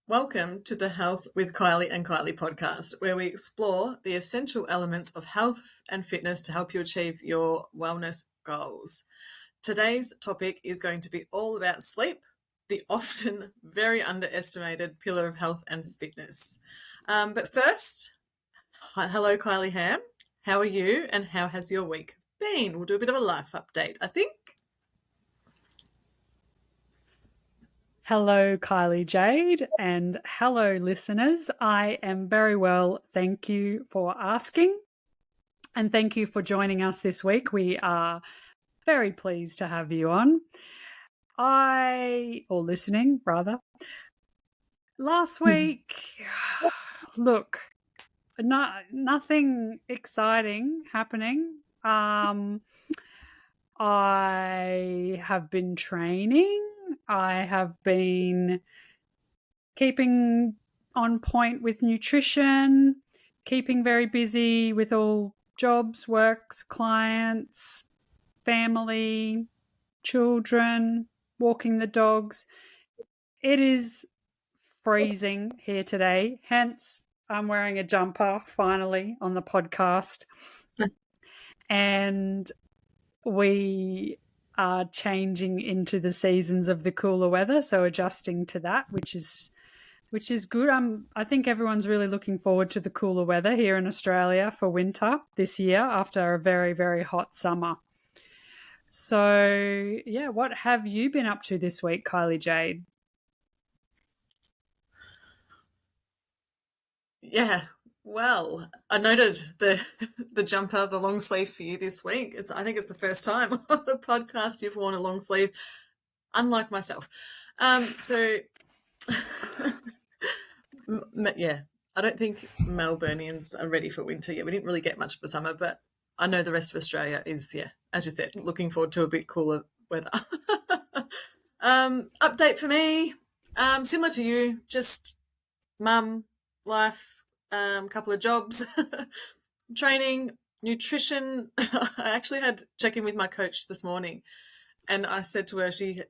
Welcome to the Health with Kylie and Kylie podcast, where we explore the essential elements of health and fitness to help you achieve your wellness goals. Today's topic is going to be all about sleep, the often very underestimated pillar of health and fitness. But first, hello Kylie Ham. How are you and how has your week been? We'll do a bit of a life update, I think. Hello, Kylie Jade, and hello, listeners. I am very well. Thank you for asking, and thank you for joining us this week. We are very pleased to have you on. Or listening, rather. Last week, look, nothing exciting happening. I have been training. I have been keeping on point with nutrition, keeping very busy with all jobs, works, clients, family, children, walking the dogs. It is freezing here today, hence I'm wearing a jumper finally on the podcast. And we are changing into the seasons of the cooler weather, so adjusting to that, which is good. I think everyone's really looking forward to the cooler weather here in Australia for winter this year after a very, very hot summer. So, yeah, what have you been up to this week, Kylie Jade? Yeah, well, I noted the jumper, the long sleeve for you this week. I think it's the first time on the podcast you've worn a long sleeve, unlike myself. Yeah, I don't think Melburnians are ready for winter yet. We didn't really get much for summer, but I know the rest of Australia is, yeah, as you said, looking forward to a bit cooler weather. Update for me, similar to you, just mum, life, couple of jobs, training, nutrition. I actually had check-in with my coach this morning, and I said to her, she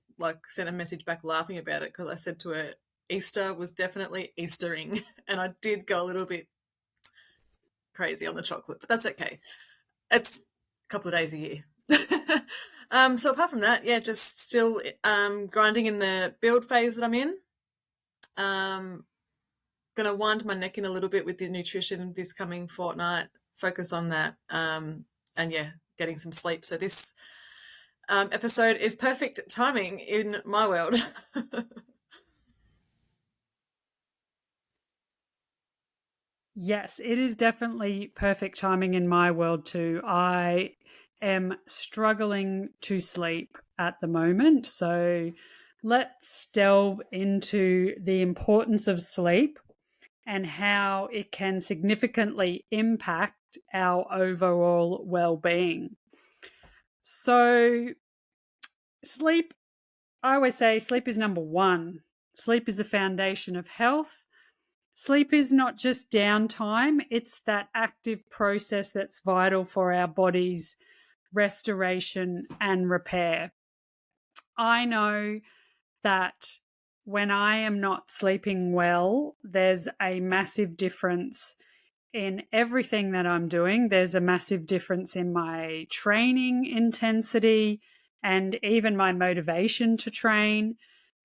sent a message back laughing about it, because I said to her, Easter was definitely Eastering, and I did go a little bit crazy on the chocolate, but that's okay. It's a couple of days a year. So apart from that, yeah, just still grinding in the build phase that I'm in. Going to wind my neck in a little bit with the nutrition this coming fortnight, focus on that, and yeah, getting some sleep. So this episode is perfect timing in my world. Yes, it is definitely perfect timing in my world too. I am struggling to sleep at the moment. So let's delve into the importance of sleep and how it can significantly impact our overall well-being. So sleep, I always say sleep is number one. Sleep is the foundation of health. Sleep is not just downtime, it's that active process that's vital for our body's restoration and repair. I know that when I am not sleeping well, there's a massive difference in everything that I'm doing. There's a massive difference in my training intensity and even my motivation to train.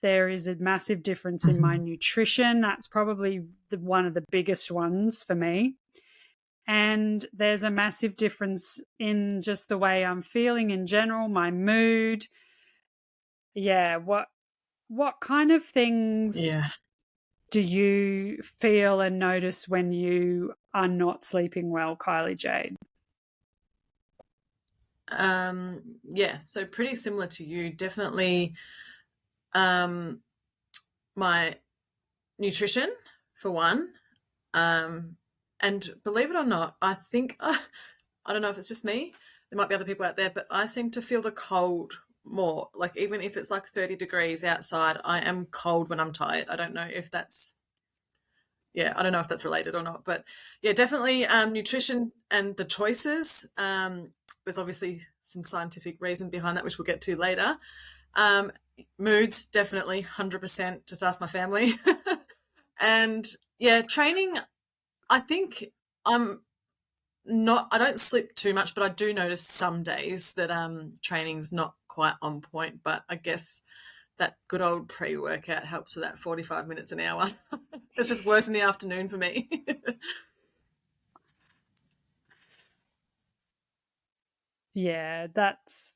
There is a massive difference in my nutrition. That's probably one of the biggest ones for me. And there's a massive difference in just the way I'm feeling in general, my mood. Yeah, what kind of things do you feel and notice when you are not sleeping well, Kylie Jade? Yeah, so pretty similar to you. Definitely my nutrition, for one. And believe it or not, I think, I don't know if it's just me, there might be other people out there, but I seem to feel the cold more. Like even if it's like 30 degrees outside, I am cold when I'm tired. I don't know if that's yeah, I don't know if that's related or not, but yeah, definitely nutrition and the choices. There's obviously some scientific reason behind that, which we'll get to later. Um, Moods, definitely, 100%. Just ask my family. And yeah, training, I think I'm I don't sleep too much, but I do notice some days that training's not quite on point. But I guess that good old pre-workout helps with that 45 minutes an hour. It's just worse in the afternoon for me. Yeah, that's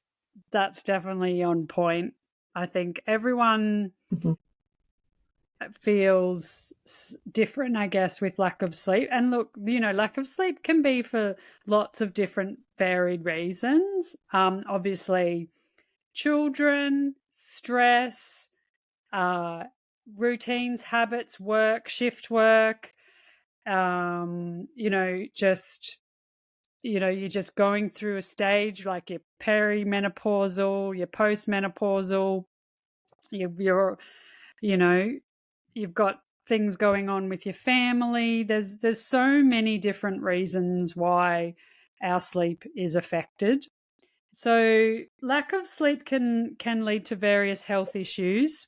definitely on point. I think everyone feels different, I guess, with lack of sleep. And look, lack of sleep can be for lots of different varied reasons. Obviously, children, stress, uh, routines, habits, work, shift work, just you're just going through a stage like your perimenopausal, your postmenopausal, you're you know, you've got things going on with your family. There's so many different reasons why our sleep is affected. So lack of sleep can lead to various health issues.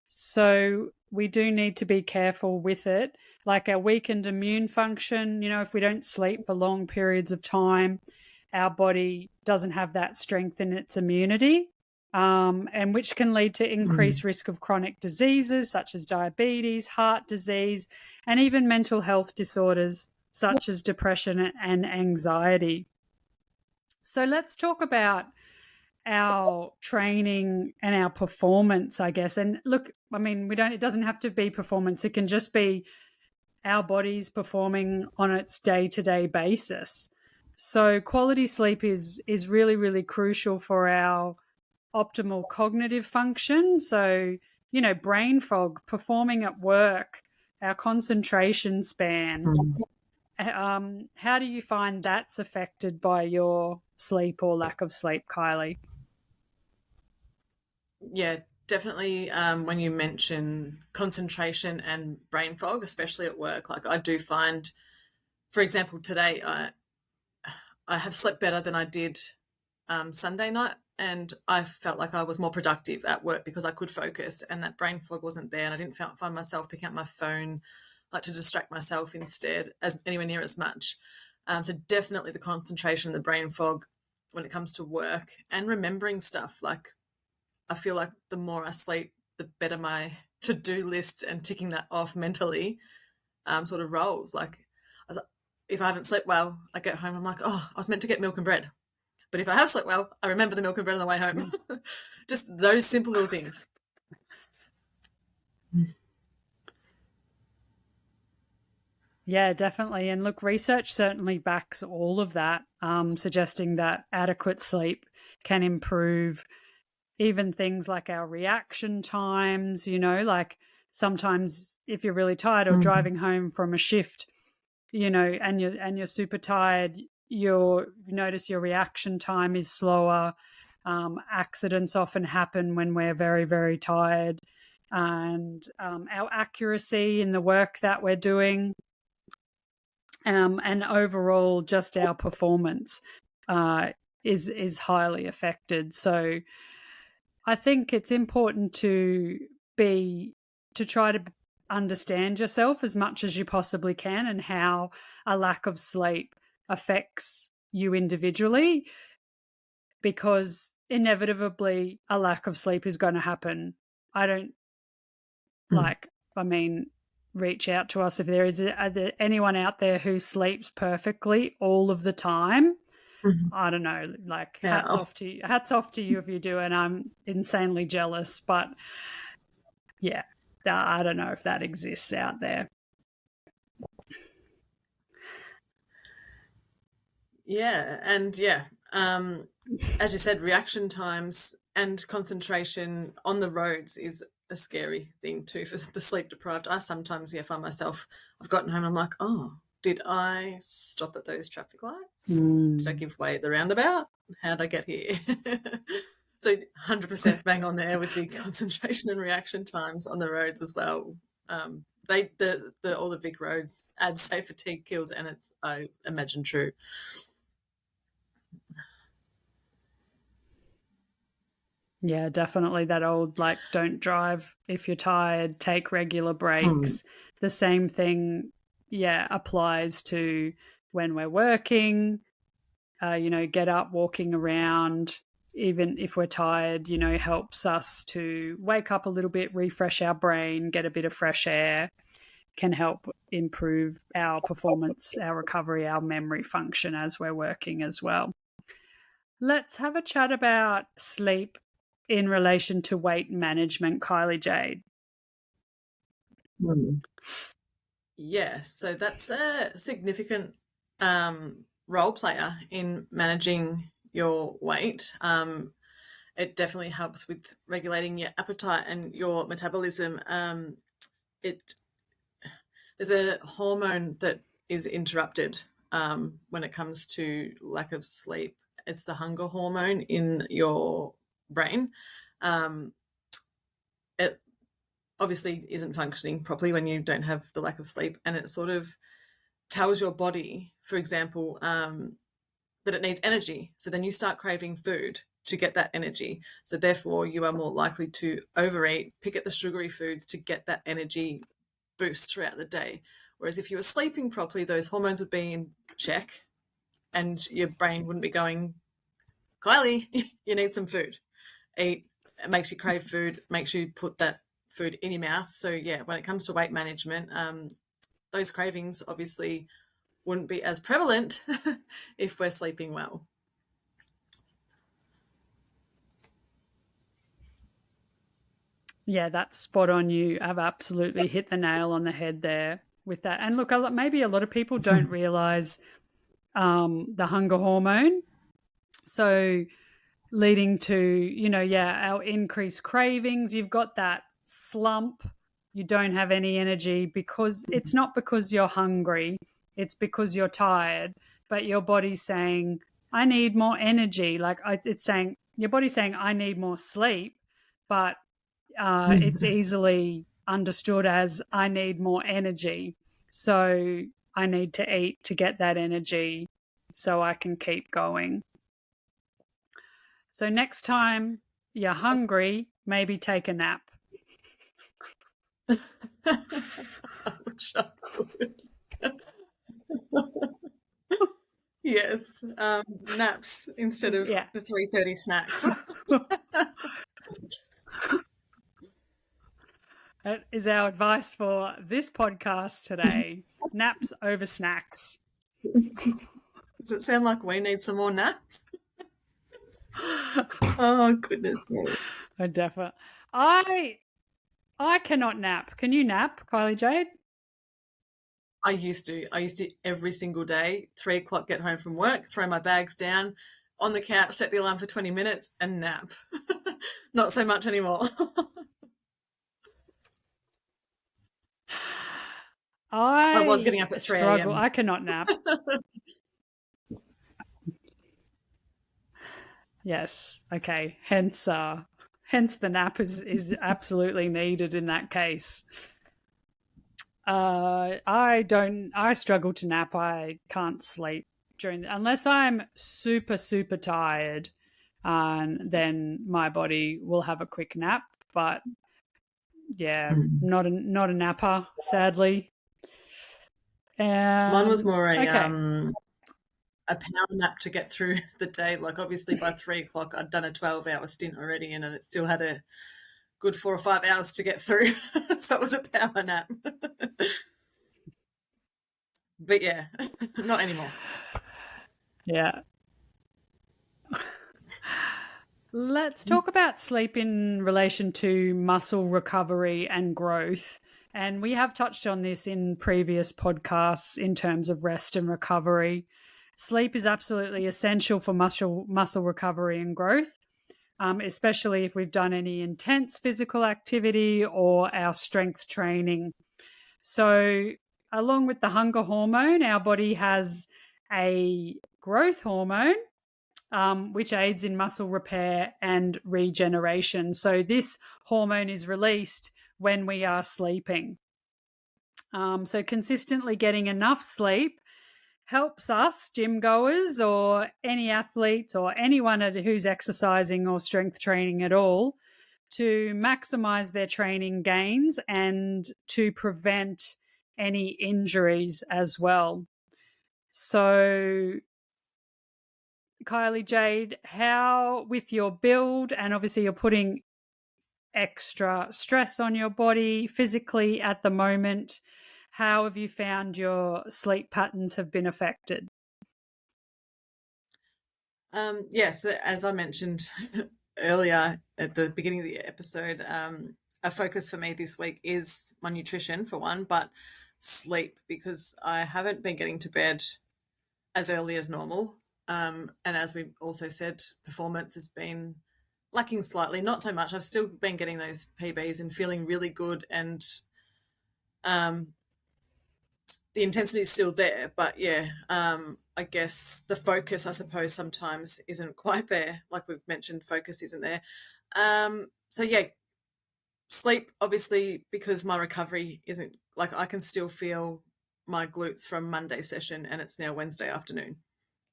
So we do need to be careful with it. Like our weakened immune function, if we don't sleep for long periods of time, our body doesn't have that strength in its immunity, and which can lead to increased risk of chronic diseases such as diabetes, heart disease, and even mental health disorders such as depression and anxiety. So let's talk about our training and our performance, I guess. And look, I mean, it doesn't have to be performance. It can just be our bodies performing on its day-to-day basis. So quality sleep is really, really crucial for our optimal cognitive function. So, brain fog, performing at work, our concentration span. How do you find that's affected by your sleep or lack of sleep, Kylie? Yeah, definitely. When you mention concentration and brain fog, especially at work, like I do find, for example, today I have slept better than I did Sunday night, and I felt like I was more productive at work because I could focus, and that brain fog wasn't there, and I didn't find myself picking up my phone, like to distract myself instead, as anywhere near as much. So definitely the concentration and the brain fog when it comes to work and remembering stuff. Like I feel like the more I sleep, the better my to-do list and ticking that off mentally sort of rolls. Like if I haven't slept well, I get home, I'm like, oh, I was meant to get milk and bread. But if I have slept well, I remember the milk and bread on the way home. Just those simple little things. Yeah, definitely. And look, research certainly backs all of that, suggesting that adequate sleep can improve even things like our reaction times, like sometimes if you're really tired or driving home from a shift, and you're super tired, you notice your reaction time is slower. Accidents often happen when we're very, very tired. And our accuracy in the work that we're doing, and overall just our performance is highly affected. So I think it's important to try to understand yourself as much as you possibly can and how a lack of sleep affects you individually, because inevitably a lack of sleep is going to happen. I don't like, I mean, reach out to us if are there anyone out there who sleeps perfectly all of the time. I don't know, like Yeah. hats off to you if you do, and I'm insanely jealous, but yeah, I don't know if that exists out there. Yeah. And yeah, as you said, reaction times and concentration on the roads is a scary thing too for the sleep deprived. I sometimes, yeah, find myself, I've gotten home, I'm like, oh, did I stop at those traffic lights? Did I give way at the roundabout? How'd I get here? So 100% bang on there with the concentration and reaction times on the roads as well. all the Vic roads add say fatigue kills, and it's, I imagine, true. Yeah, definitely that old, like, don't drive if you're tired, take regular Mm. breaks. The same thing, yeah, applies to when we're working. Get up, walking around, even if we're tired, helps us to wake up a little bit, refresh our brain, get a bit of fresh air, can help improve our performance, our recovery, our memory function as we're working as well. Let's have a chat about sleep in relation to weight management, Kylie Jade. Mm. Yeah, so that's a significant role player in managing your weight. It definitely helps with regulating your appetite and your metabolism. It There's a hormone that is interrupted when it comes to lack of sleep. It's the hunger hormone in your brain. Um, it obviously isn't functioning properly when you don't have the lack of sleep, and it sort of tells your body, for example, that it needs energy. So then you start craving food to get that energy. So therefore, you are more likely to overeat, pick at the sugary foods to get that energy boost throughout the day. Whereas if you were sleeping properly, those hormones would be in check and your brain wouldn't be going, Kylie, you need some food. Eat. It makes you crave food, makes you put that food in your mouth. So yeah, when it comes to weight management, those cravings obviously wouldn't be as prevalent if we're sleeping well. Yeah, that's spot on. You have absolutely hit the nail on the head there with that. And look, maybe a lot of people don't realize the hunger hormone. So, leading to, our increased cravings. You've got that slump. You don't have any energy because it's not because you're hungry, it's because you're tired, but your body's saying, I need more energy. It's saying, your body's saying, I need more sleep, but it's easily understood as I need more energy. So I need to eat to get that energy so I can keep going. So next time you're hungry, maybe take a nap. I wish I could. Yes, naps instead of Yeah. the 3:30 snacks. That is our advice for this podcast today. Naps over snacks. Does it sound like we need some more naps? Oh goodness me! I definitely. I cannot nap. Can you nap, Kylie Jade? I used to every single day. 3 o'clock, get home from work, throw my bags down on the couch, set the alarm for 20 minutes, and nap. Not so much anymore. I was getting I up at 3 struggle. a.m. I cannot nap. Yes. Okay. Hence the nap is absolutely needed in that case. I struggle to nap. I can't sleep unless I'm super, super tired, and then my body will have a quick nap. But yeah, not a napper, sadly. Mine was more Okay. a power nap to get through the day. Like obviously by 3 o'clock, I'd done a 12-hour stint already, and it still had a good 4 or 5 hours to get through. So it was a power nap. But yeah, not anymore. Yeah. Let's talk about sleep in relation to muscle recovery and growth. And we have touched on this in previous podcasts in terms of rest and recovery. Sleep is absolutely essential for muscle recovery and growth, especially if we've done any intense physical activity or our strength training. So, along with the hunger hormone, our body has a growth hormone, which aids in muscle repair and regeneration. So, this hormone is released when we are sleeping. So consistently getting enough sleep helps us, gym goers or any athletes or anyone who's exercising or strength training at all, to maximize their training gains and to prevent any injuries as well. So, Kylie Jade, how with your build, and obviously you're putting extra stress on your body physically at the moment, how have you found your sleep patterns have been affected? Yes, as I mentioned earlier at the beginning of the episode, a focus for me this week is my nutrition for one, but sleep, because I haven't been getting to bed as early as normal. And as we also said, performance has been lacking slightly, not so much. I've still been getting those PBs and feeling really good, and um, the intensity is still there. But yeah, I guess the focus, I suppose, sometimes isn't quite there. Like we've mentioned, focus isn't there. So yeah, sleep, obviously, because my recovery isn't, like, I can still feel my glutes from Monday session and it's now Wednesday afternoon.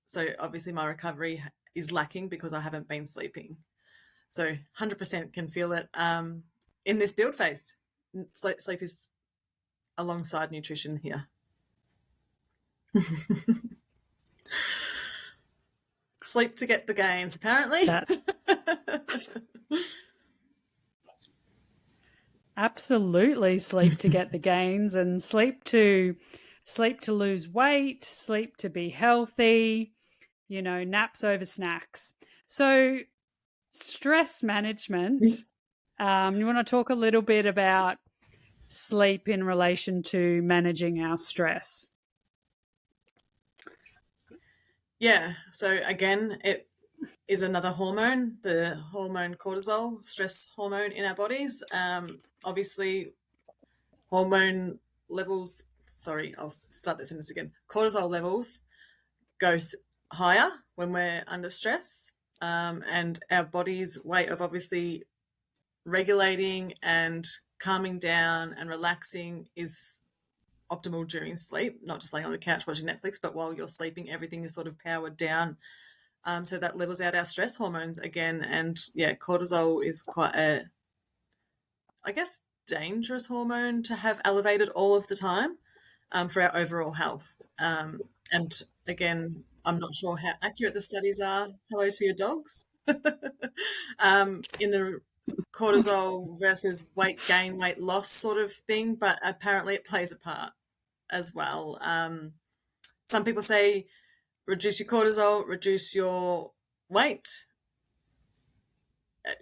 So obviously my recovery is lacking because I haven't been sleeping. So 100% can feel it in this build phase. Sleep is alongside nutrition here. Sleep to get the gains, apparently. That's absolutely sleep to get the gains, and sleep to lose weight, sleep to be healthy, naps over snacks. So stress management, you want to talk a little bit about sleep in relation to managing our stress? Yeah. So again, it is another hormone, the hormone cortisol, stress hormone in our bodies. Obviously, hormone levels, sorry, I'll start this sentence again. Cortisol levels go higher when we're under stress, and our body's way of obviously regulating and calming down and relaxing is optimal during sleep, not just laying on the couch watching Netflix, but while you're sleeping, everything is sort of powered down. So that levels out our stress hormones again. And yeah, cortisol is quite a, I guess, dangerous hormone to have elevated all of the time for our overall health. And again, I'm not sure how accurate the studies are. Hello to your dogs. In the cortisol versus weight gain, weight loss sort of thing, but apparently it plays a part as well. Some people say reduce your cortisol, reduce your weight.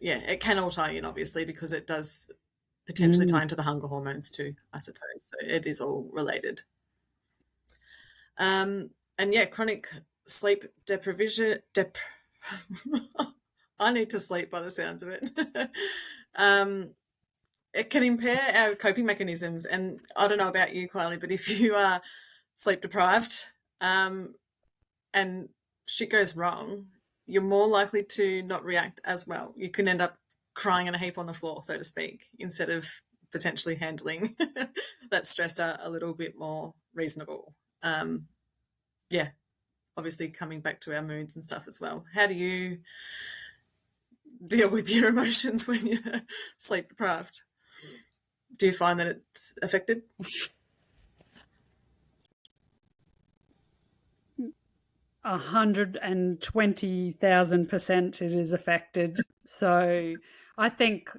Yeah, it can all tie in, obviously, because it does potentially tie into the hunger hormones too, I suppose. So it is all related. And yeah, chronic sleep deprivation. I need to sleep by the sounds of it. It can impair our coping mechanisms. And I don't know about you, Kylie, but if you are sleep deprived and shit goes wrong, you're more likely to not react as well. You can end up crying in a heap on the floor, so to speak, instead of potentially handling that stressor a little bit more reasonable. Yeah, obviously coming back to our moods and stuff as well. How do you deal with your emotions when you're sleep deprived? Do you find that it's affected? 120,000% it is affected. So I think,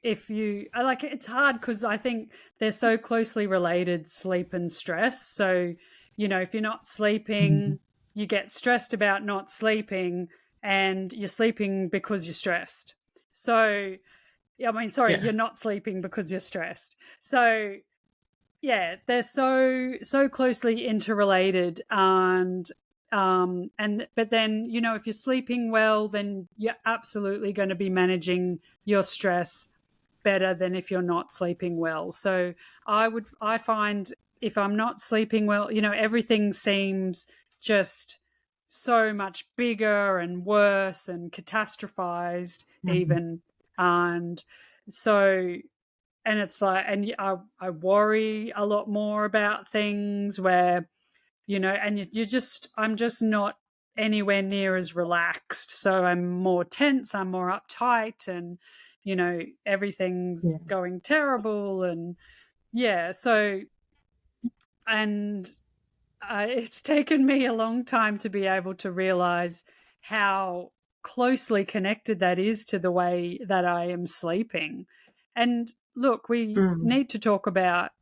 if you like, it's hard because I think they're so closely related, sleep and stress. So, if you're not sleeping, you get stressed about not sleeping, and you're sleeping because you're stressed. So, sorry, Yeah. you're not sleeping because you're stressed. So, yeah, they're so closely interrelated, and but then if you're sleeping well, then you're absolutely going to be managing your stress better than if you're not sleeping well. So I find if I'm not sleeping well, everything seems just so much bigger and worse and catastrophized even. And so and it's like, and I worry a lot more about things where, and I'm just not anywhere near as relaxed. So I'm more tense, I'm more uptight, and, everything's Yeah. going terrible. And yeah, so, and it's taken me a long time to be able to realize how closely connected that is to the way that I am sleeping. And look, we Mm. need to talk about,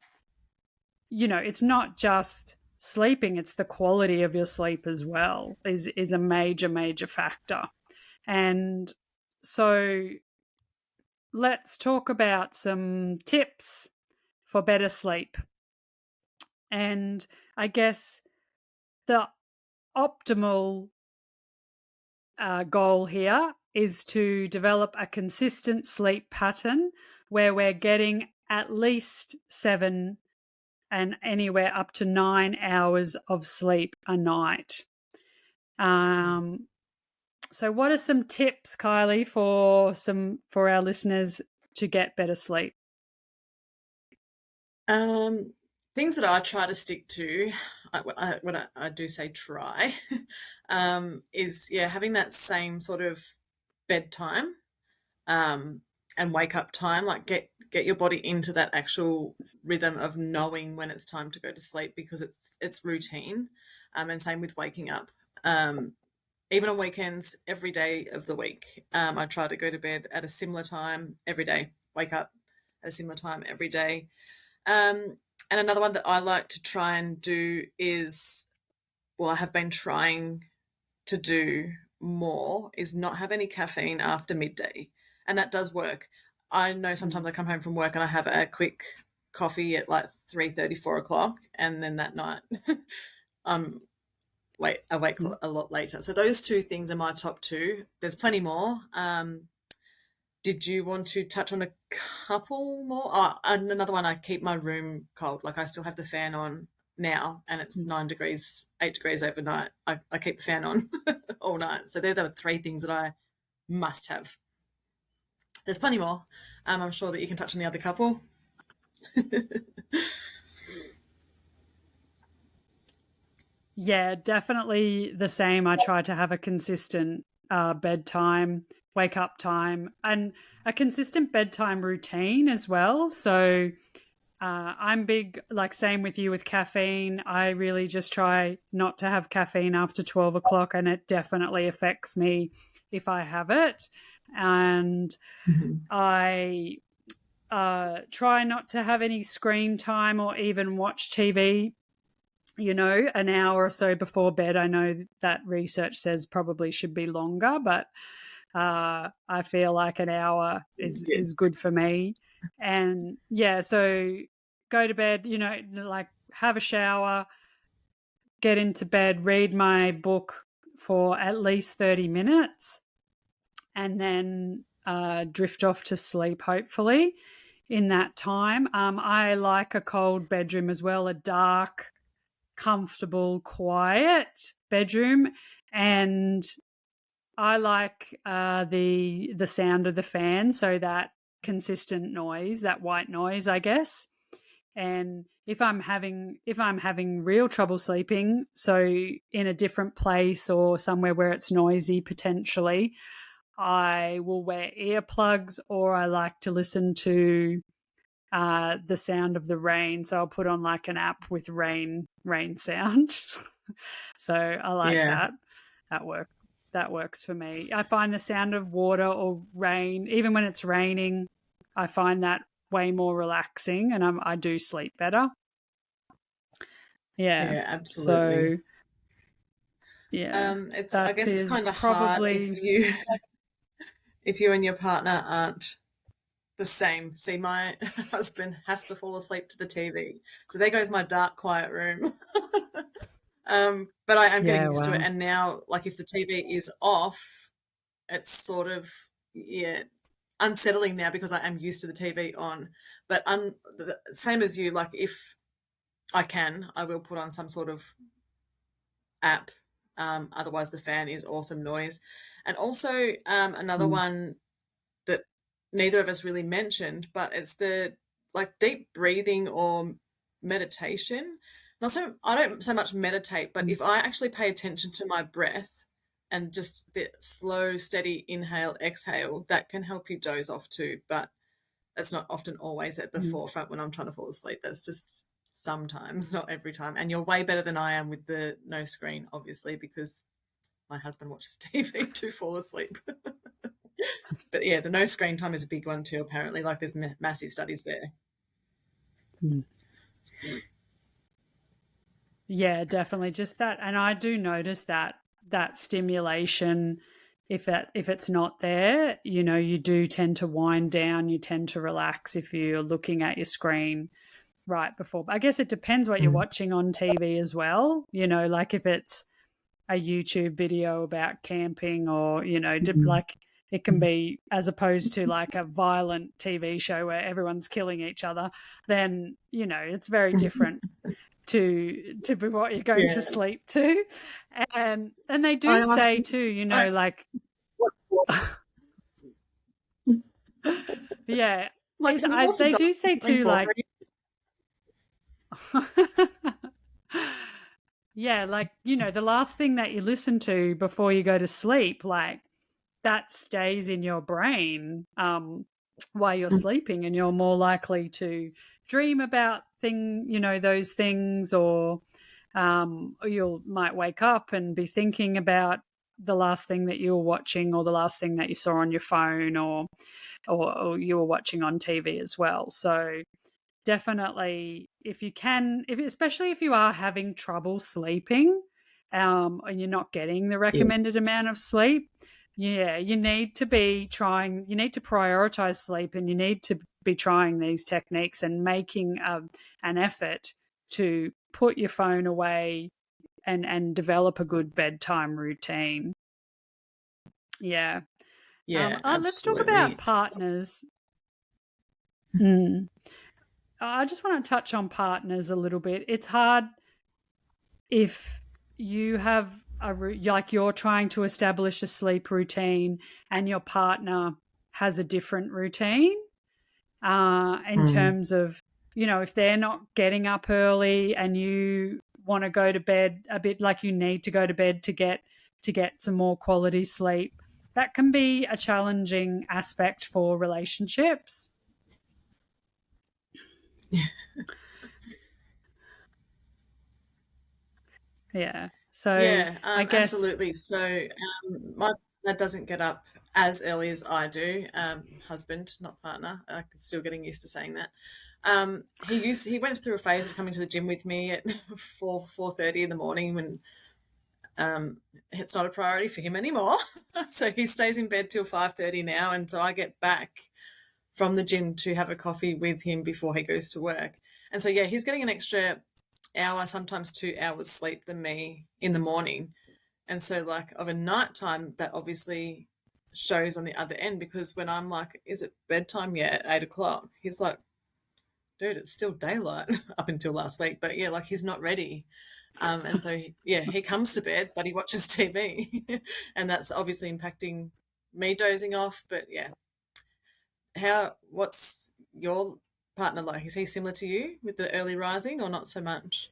it's not just sleeping, it's the quality of your sleep as well is a major, major factor. And so let's talk about some tips for better sleep. And I guess the optimal goal here is to develop a consistent sleep pattern where we're getting at least 7 and anywhere up to 9 hours of sleep a night. So, what are some tips, Kylie, for our listeners to get better sleep? Um, Things that I try to stick to, when I do say try, is having that same sort of bedtime, um, and wake up time. Like get your body into that actual rhythm of knowing when it's time to go to sleep, because it's routine, and same with waking up. Even on weekends, every day of the week, I try to go to bed at a similar time every day, wake up at a similar time every day. And another one that I like to try and do is, well, I have been trying to do more, is not have any caffeine after midday. And that does work. I know sometimes I come home from work and I have a quick coffee at like 3:30, 4 o'clock, and then that night I'm awake a lot later. So those two things are my top two. There's plenty more. Did you want to touch on a couple more? Oh, and another one, I keep my room cold. Like I still have the fan on now, and it's 9 degrees, 8 degrees overnight. I keep the fan on all night. So they're the three things that I must have. There's plenty more. I'm sure that you can touch on the other couple. Yeah, definitely the same. I try to have a consistent bedtime, wake up time, and a consistent bedtime routine as well. So I'm big, like, same with you with caffeine. I really just try not to have caffeine after 12 o'clock, and it definitely affects me if I have it. And Mhm. I try not to have any screen time or even watch TV, an hour or so before bed. I know that research says probably should be longer, but I feel like an hour Yeah. is good for me. And yeah, so go to bed, like have a shower, get into bed, read my book for at least 30 minutes, and then drift off to sleep, hopefully, in that time. I like a cold bedroom as well, a dark, comfortable, quiet bedroom. And I like the sound of the fan, so that consistent noise, that white noise, I guess. And if I'm having real trouble sleeping, so in a different place or somewhere where it's noisy potentially, I will wear earplugs, or I like to listen to the sound of the rain. So I'll put on like an app with rain sound. So I like Yeah. that. That works. That works for me. I find the sound of water or rain, even when it's raining, I find that way more relaxing, and I do sleep better. Yeah. Yeah, absolutely. So yeah, I that guess it's kind is of hard probably if you and your partner aren't the same. See, my husband has to fall asleep to the TV. So there goes my dark, quiet room. But I am getting yeah. used to it. Wow. And now, like, if the TV is off, it's sort of, unsettling now, because I am used to the TV on. But same as you, like, if I can, I will put on some sort of app. Otherwise, the fan is awesome noise. And also, another Mm. one that neither of us really mentioned, but it's the like deep breathing or meditation. Not so I don't so much meditate, but if I actually pay attention to my breath and just the slow, steady inhale, exhale, that can help you doze off too. But that's not often always at the Mm. forefront when I'm trying to fall asleep. That's just sometimes, not every time. And you're way better than I am with the no screen, obviously, because my husband watches TV to fall asleep. But yeah, the no screen time is a big one too, apparently. Like there's massive studies there. Mm. Yeah, definitely. Just that, and I do notice that stimulation, if it's not there, you do tend to wind down, you tend to relax if you're looking at your screen right before. I guess it depends what you're watching on TV as well. Like if it's a YouTube video about camping, or like it can be, as opposed to like a violent TV show where everyone's killing each other, then it's very different to what you're going to Yeah. sleep to. And they I do ask, say too, I, like what, yeah, like, can you watch a they do say something too, like boring? yeah, like the last thing that you listen to before you go to sleep, like that stays in your brain while you're sleeping, and you're more likely to dream about those things, or you might wake up and be thinking about the last thing that you were watching, or the last thing that you saw on your phone, or you were watching on TV as well. So definitely, if you can, especially if you are having trouble sleeping, and you're not getting the Yeah. recommended amount of sleep, yeah, you need to prioritize sleep, and you need to be trying these techniques and making an effort to put your phone away and develop a good bedtime routine. Yeah. Yeah, Let's talk about absolutely. partners. Mm. I just want to touch on partners a little bit. It's hard if you have like you're trying to establish a sleep routine and your partner has a different routine, in terms of, if they're not getting up early and you want to go to bed a bit, like you need to go to bed to get some more quality sleep. That can be a challenging aspect for relationships. Yeah. So Yeah, I guess, absolutely. So my partner doesn't get up as early as I do. Husband, not partner. I'm still getting used to saying that. He went through a phase of coming to the gym with me at 4:30 in the morning when it's not a priority for him anymore. So he stays in bed till 5:30 now, and so I get back from the gym to have a coffee with him before he goes to work. And so yeah, he's getting an extra hour, sometimes 2 hours sleep than me in the morning. And so like of a nighttime, that obviously shows on the other end, because when I'm like, is it bedtime yet at 8 o'clock? He's like, dude, it's still daylight up until last week. But yeah, like he's not ready. And so, yeah, he comes to bed, but he watches TV. And that's obviously impacting me dozing off. But yeah, what's your partner like? Is he similar to you with the early rising, or not so much?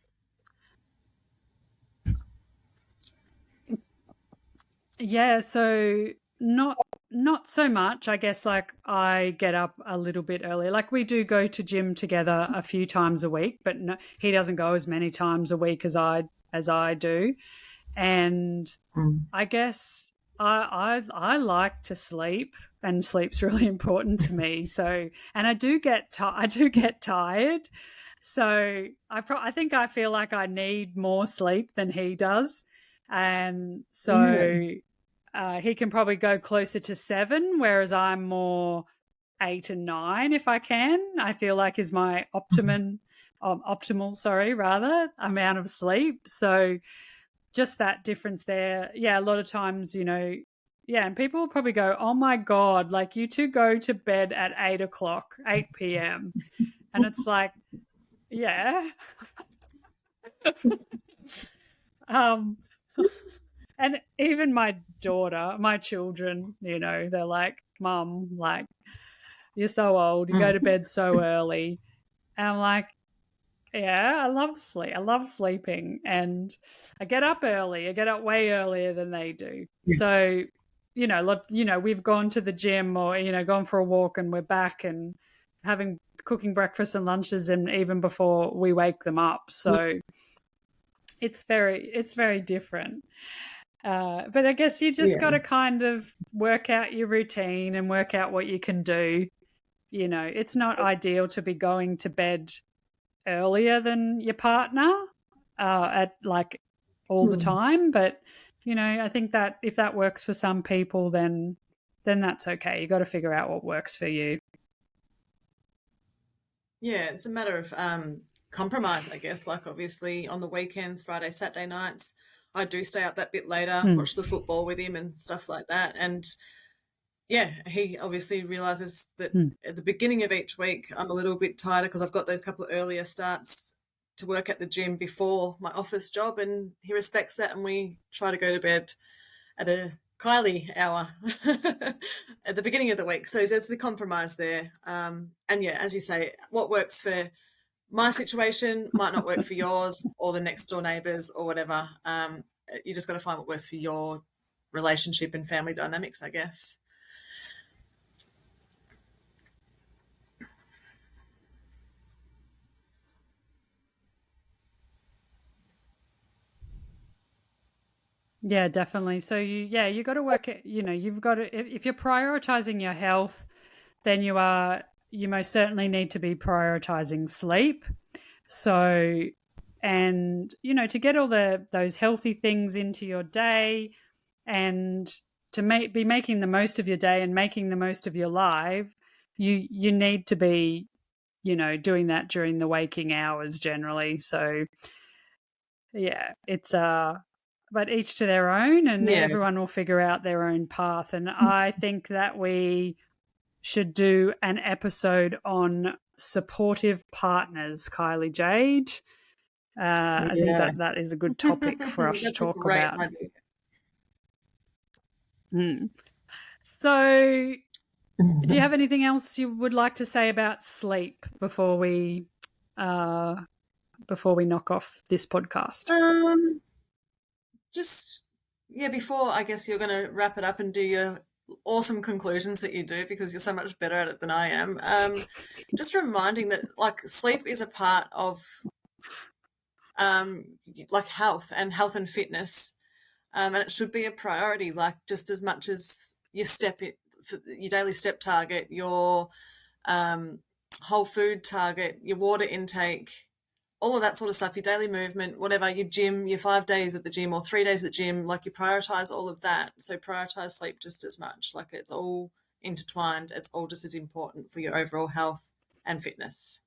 yeah, so not so much. I guess like I get up a little bit earlier. Like we do go to gym together a few times a week, but no, he doesn't go as many times a week as I do. And I guess I like to sleep, and sleep's really important to me. So, and I do get tired. So I think I feel like I need more sleep than he does, and Yeah. so he can probably go closer to 7, whereas I'm more 8 and 9 if I can. I feel like is my optimal, sorry, rather amount of sleep. So just that difference there. Yeah, a lot of times, yeah, and people will probably go, oh my God, like you two go to bed at 8 o'clock, 8 p.m. And it's like, yeah. um, and even my children, they're like, Mum, like, you're so old, you go to bed so early. And I'm like, yeah, I love sleep. I love sleeping, and I get up early. I get up way earlier than they do. Yeah. So, we've gone to the gym or gone for a walk, and we're back and having cooking breakfast and lunches, and even before we wake them up. So it's very different. But I guess you just got Yeah. to kind of work out your routine and work out what you can do. It's not ideal to be going to bed earlier than your partner at like all the Hmm. time, but I think that if that works for some people, then that's okay. You got to figure out what works for you. Yeah, it's a matter of compromise, I guess. Like, obviously, on the weekends, Friday, Saturday nights, I do stay up that bit later, Mm, watch the football with him and stuff like that. And yeah, he obviously realizes that mm. at the beginning of each week, I'm a little bit tighter because I've got those couple of earlier starts to work at the gym before my office job. And he respects that. And we try to go to bed at a Kylie hour at the beginning of the week. So there's the compromise there. And yeah, as you say, what works for my situation might not work for yours or the next door neighbors or whatever. You just got to find what works for your relationship and family dynamics, I guess. Yeah, definitely. So you got to work it. You've got to, if you're prioritizing your health, then you most certainly need to be prioritizing sleep. So, and to get all those healthy things into your day, and to be making the most of your day and making the most of your life, you need to be doing that during the waking hours generally. So yeah, it's but each to their own, and Yeah. everyone will figure out their own path. And I think that we should do an episode on supportive partners, Kylie Jade. I think Yeah. that is a good topic for us to That's a talk great about. idea. Mm. So, do you have anything else you would like to say about sleep uh, before we knock off this podcast? Um, just yeah, before I guess you're going to wrap it up and do your awesome conclusions that you do because you're so much better at it than I am. Just reminding that like sleep is a part of um, like health and fitness, and it should be a priority. Like just as much as your daily step target, your um, whole food target, your water intake, all of that sort of stuff, your daily movement, whatever, your gym, your 5 days at the gym or 3 days at the gym, like you prioritize all of that. So prioritize sleep just as much. Like it's all intertwined. It's all just as important for your overall health and fitness.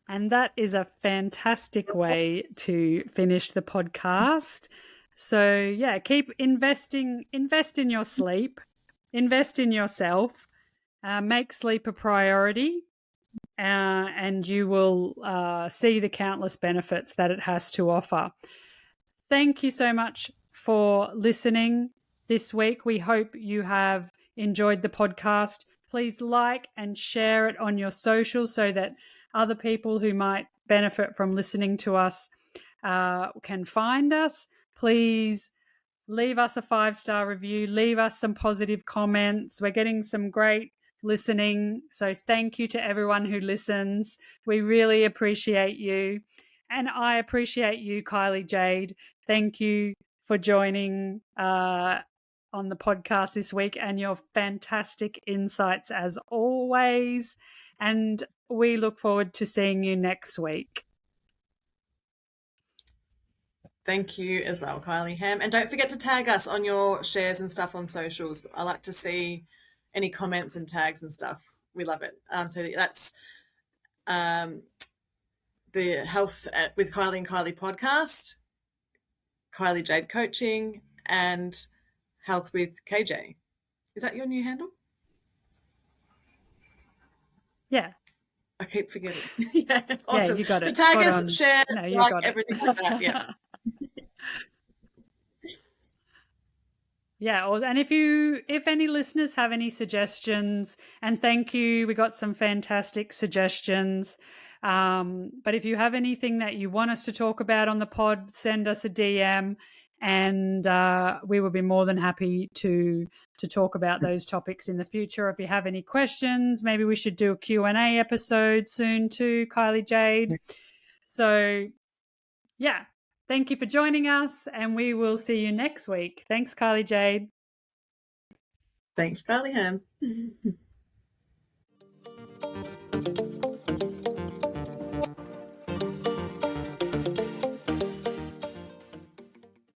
And that is a fantastic way to finish the podcast. So, yeah, keep investing, invest in your sleep, invest in yourself, make sleep a priority, and you will see the countless benefits that it has to offer. Thank you so much for listening this week. We hope you have enjoyed the podcast. Please like and share it on your socials so that other people who might benefit from listening to us can find us. Please leave us a 5-star review, leave us some positive comments. We're getting some great listening. So thank you to everyone who listens. We really appreciate you. And I appreciate you, Kylie Jade. Thank you for joining on the podcast this week and your fantastic insights as always. And we look forward to seeing you next week. Thank you as well, Kylie Ham. And don't forget to tag us on your shares and stuff on socials. I like to see any comments and tags and stuff. We love it. So that's um, the Health with Kylie and Kylie podcast, Kylie Jade Coaching, and Health with KJ. Is that your new handle? Yeah. I keep forgetting. Yeah, Yeah, awesome. you got So it. tag Spot us, on. share, No, you like got it. everything like that. Yeah. Yeah, and if any listeners have any suggestions, and thank you, we got some fantastic suggestions. But if you have anything that you want us to talk about on the pod, send us a DM, and we will be more than happy to talk about those topics in the future. If you have any questions, maybe we should do a Q&A episode soon too, Kylie Jade. So yeah, thank you for joining us, and we will see you next week. Thanks, Kylie Jade. Thanks, Kylie Ham.